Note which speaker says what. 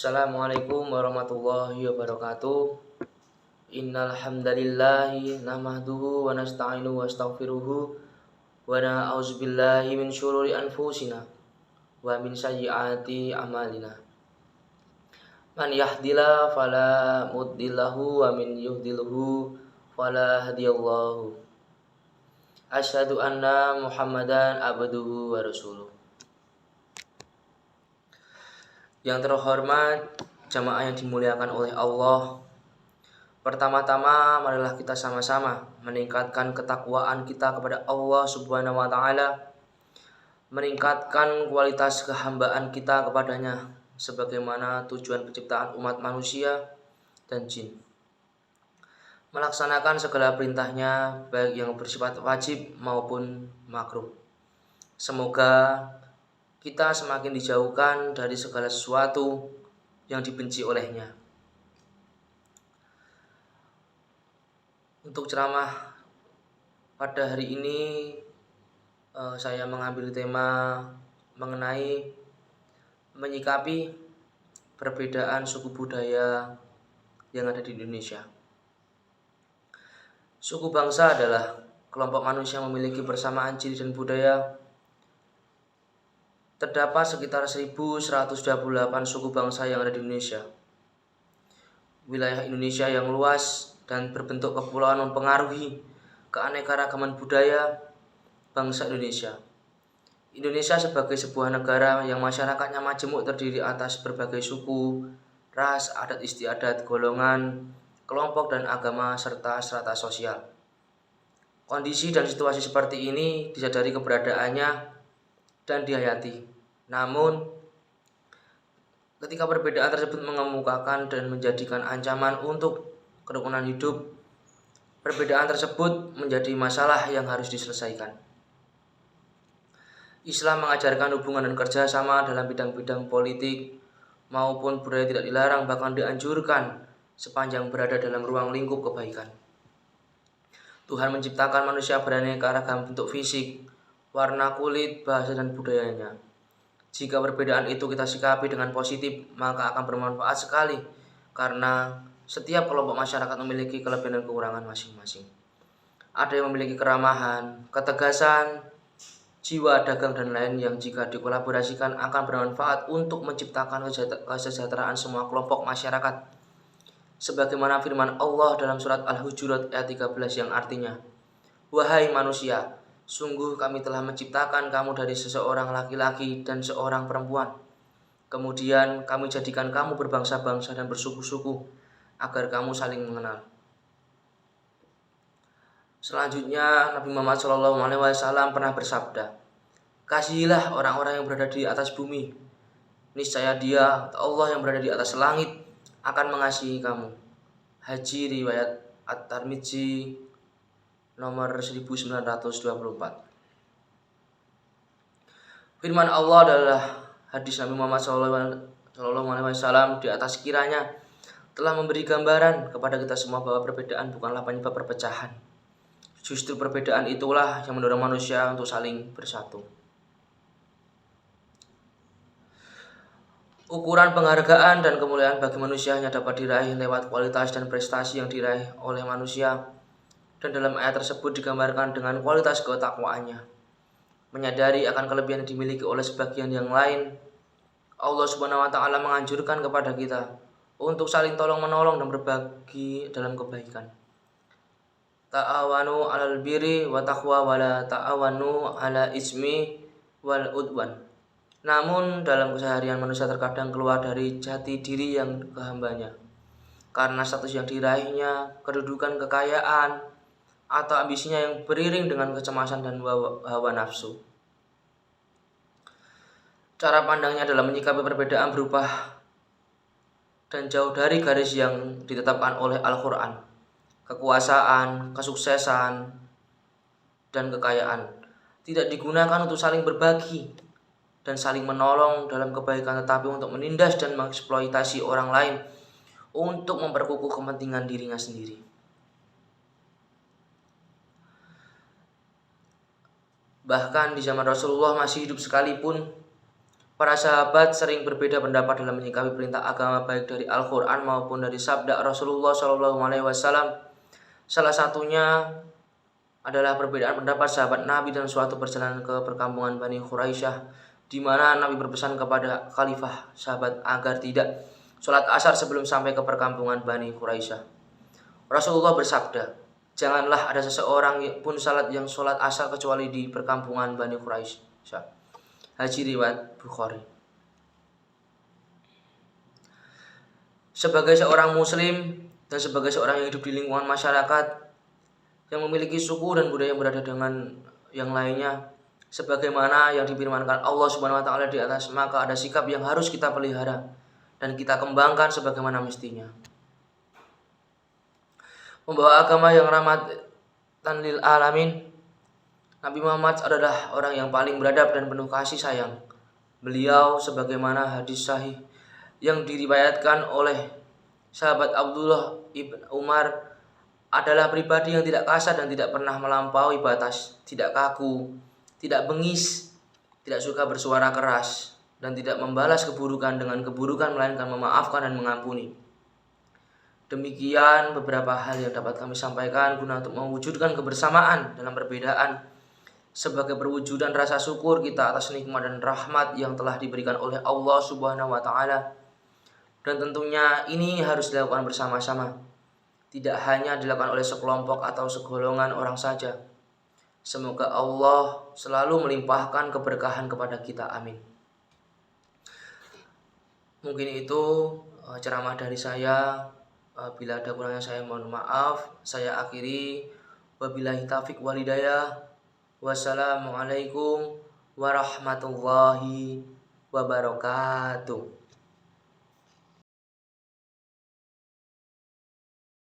Speaker 1: Assalamualaikum warahmatullahi wabarakatuh. Innal hamdalillahi nahmaduhu wa nasta'inuhu wa astaghfiruhu wa na'udzubillahi min syururi anfusina wa min sayyiati a'malina. Man yahdihillahu fala mudhillalahu wa min yudhlilhu fala hadiyallahu. Asyhadu anna Muhammadan abduhu wa rasuluh. Yang terhormat jamaah yang dimuliakan oleh Allah, pertama-tama marilah kita sama-sama meningkatkan ketakwaan kita kepada Allah Subhanahu wa taala, meningkatkan kualitas kehambaan kita kepadanya sebagaimana tujuan penciptaan umat manusia dan jin. Melaksanakan segala perintahnya baik yang bersifat wajib maupun makruh. Semoga kita semakin dijauhkan dari segala sesuatu yang dibenci olehnya. Untuk ceramah pada hari ini saya mengambil tema mengenai menyikapi perbedaan suku budaya yang ada di Indonesia. Suku bangsa adalah kelompok manusia yang memiliki persamaan ciri dan budaya. Terdapat sekitar 1128 suku bangsa yang ada di Indonesia. Wilayah Indonesia yang luas dan berbentuk kepulauan mempengaruhi keanekaragaman budaya bangsa Indonesia. Indonesia sebagai sebuah negara yang masyarakatnya majemuk terdiri atas berbagai suku, ras, adat istiadat, golongan, kelompok dan agama serta strata sosial. Kondisi dan situasi seperti ini disadari keberadaannya dan dihayati. Namun, ketika perbedaan tersebut mengemukakan dan menjadikan ancaman untuk kerukunan hidup, perbedaan tersebut menjadi masalah yang harus diselesaikan. Islam mengajarkan hubungan dan kerjasama dalam bidang-bidang politik maupun budaya tidak dilarang, bahkan dianjurkan sepanjang berada dalam ruang lingkup kebaikan. Tuhan menciptakan manusia beraneka ragam bentuk fisik, warna kulit, bahasa dan budayanya. Jika perbedaan itu kita sikapi dengan positif, maka akan bermanfaat sekali karena setiap kelompok masyarakat memiliki kelebihan dan kekurangan masing-masing. Ada yang memiliki keramahan, ketegasan, jiwa dagang dan lain yang jika dikolaborasikan akan bermanfaat untuk menciptakan kesejahteraan semua kelompok masyarakat. Sebagaimana firman Allah dalam surat Al-Hujurat ayat 13 yang artinya, "Wahai manusia, sungguh kami telah menciptakan kamu dari seseorang laki-laki dan seorang perempuan. Kemudian kami jadikan kamu berbangsa-bangsa dan bersuku-suku agar kamu saling mengenal." Selanjutnya Nabi Muhammad SAW pernah bersabda, "Kasihilah orang-orang yang berada di atas bumi. Niscaya Dia, Allah yang berada di atas langit, akan mengasihi kamu." Haji riwayat At-Tirmidzi nomor 1924. Firman Allah adalah hadis Nabi Muhammad SAW di atas kiranya telah memberi gambaran kepada kita semua bahwa perbedaan bukanlah penyebab perpecahan. Justru perbedaan itulah yang mendorong manusia untuk saling bersatu. Ukuran penghargaan dan kemuliaan bagi manusia hanya dapat diraih lewat kualitas dan prestasi yang diraih oleh manusia. Dan dalam ayat tersebut digambarkan dengan kualitas ketakwaannya. Menyadari akan kelebihan yang dimiliki oleh sebagian yang lain, Allah Subhanahu wa taala menganjurkan kepada kita untuk saling tolong-menolong dan berbagi dalam kebaikan. Ta'awanu 'alal birri wa taqwa wa la ta'awanu 'ala ismi wal udwan. Namun dalam keseharian manusia terkadang keluar dari jati diri yang kehambanya karena status yang diraihnya, kedudukan, kekayaan, atau ambisinya yang beriring dengan kecemasan dan hawa nafsu. Cara pandangnya dalam menyikapi perbedaan berubah dan jauh dari garis yang ditetapkan oleh Al-Quran. Kekuasaan, kesuksesan, dan kekayaan tidak digunakan untuk saling berbagi dan saling menolong dalam kebaikan, tetapi untuk menindas dan mengeksploitasi orang lain untuk memperkukuh kepentingan dirinya sendiri. Bahkan di zaman Rasulullah masih hidup sekalipun, Para sahabat sering berbeda pendapat dalam menyikapi perintah agama baik dari Al-Quran maupun dari sabda Rasulullah SAW. Salah satunya adalah perbedaan pendapat sahabat Nabi dan suatu perjalanan ke perkampungan Bani Quraisyah, di mana Nabi berpesan kepada khalifah sahabat agar tidak sholat asar sebelum sampai ke perkampungan Bani Quraisyah. Rasulullah bersabda, "Janganlah ada seseorang pun salat yang sholat asar kecuali di perkampungan Bani Quraisyah." Hadis riwayat Bukhari. Sebagai seorang muslim dan sebagai seorang yang hidup di lingkungan masyarakat yang memiliki suku dan budaya yang berada dengan yang lainnya, sebagaimana yang difirmankan Allah Subhanahu wa taala di atas, maka ada sikap yang harus kita pelihara dan kita kembangkan sebagaimana mestinya. Membawa agama yang rahmatan lil alamin, Nabi Muhammad adalah orang yang paling beradab dan penuh kasih sayang. Beliau sebagaimana hadis sahih yang diriwayatkan oleh sahabat Abdullah ibn Umar adalah pribadi yang tidak kasar dan tidak pernah melampaui batas, tidak kaku, tidak bengis, tidak suka bersuara keras, dan tidak membalas keburukan dengan keburukan melainkan memaafkan dan mengampuni. Demikian beberapa hal yang dapat kami sampaikan guna untuk mewujudkan kebersamaan dalam perbedaan sebagai perwujudan rasa syukur kita atas nikmat dan rahmat yang telah diberikan oleh Allah Subhanahu wa taala. Dan tentunya ini harus dilakukan bersama-sama. Tidak hanya dilakukan oleh sekelompok atau segolongan orang saja. Semoga Allah selalu melimpahkan keberkahan kepada kita. Amin. Mungkin itu ceramah dari saya. Bila ada kurangnya saya mohon maaf. Saya akhiri. Wabillahi taufiq wal hidayah. Wassalamualaikum warahmatullahi wabarakatuh.